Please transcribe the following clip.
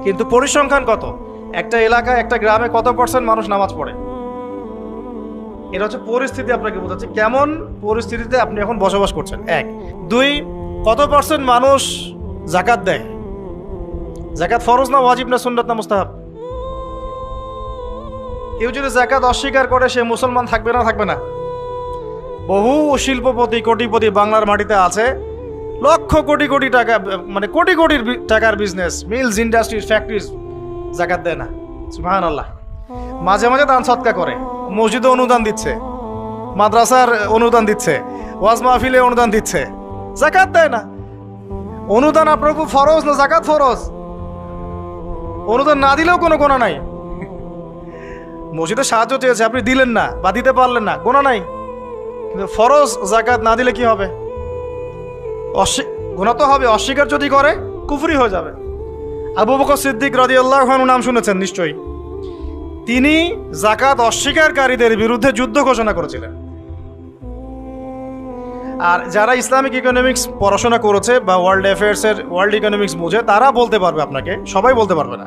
কিন্তু পরিসংখ্যান কত? একটা এলাকায়, একটা গ্রামে কত পার্সেন্ট মানুষ নামাজ পড়ে? এটা হচ্ছে পরিস্থিতি, আপনাকে বোঝাচ্ছে কেমন পরিস্থিতিতে আপনি এখন বসবাস করছেন। এক। দুই, কত পার্সেন্ট মানুষ যাকাত দেয়? যাকাত ফরজ না ওয়াজিব না সুন্নাত না মুস্তাহাব? কেউ যদি যাকাত অস্বীকার করে সে মুসলমান থাকবে না থাকবে না? বহু শিল্পপতি কোটিপতি বাংলার মাটিতে আছে, লক্ষ কোটি কোটি টাকা, মানে কোটি কোটির টাকার বিজনেস, মিলস, ইন্ডাস্ট্রিজ, ফ্যাক্টরিজ, যাকাত দেয় না। সুবহানাল্লাহ। মাঝে মাঝে দান সৎকা করে, মসজিদে অনুদান দিচ্ছে, মাদ্রাসার অনুদান দিচ্ছে, ওয়াজ মাহফিলে অনুদান দিচ্ছে, যাকাত দেয় না। অনুদান আপনার উপর ফরজ না যাকাত ফরজ? অনুদান না দিলেও কোনো গোনা নাই। মসজিদে সাহায্য চেয়েছে, আপনি দিলেন না বা দিতে পারলেন না, গোনা নাই। কিন্তু ফরজ যাকাত না দিলে কি হবে? গোনা তো হবে। অস্বীকার যদি করে কুফরি হয়ে যাবে। আবু বকর সিদ্দিক রাদিয়াল্লাহু আনহু নাম শুনেছেন নিশ্চয়ই। তিনি যাকাত অস্বীকারীদের বিরুদ্ধে যুদ্ধ ঘোষণা করেছিলেন। আর যারা ইসলামিক ইকোনমিক্স পড়াশোনা করেছে বা ওয়ার্ল্ড অ্যাফেয়ার্সের, ওয়ার্ল্ড ইকোনমিক্স বুঝে, তারা বলতে পারবে আপনাকে, সবাই বলতে পারবে না।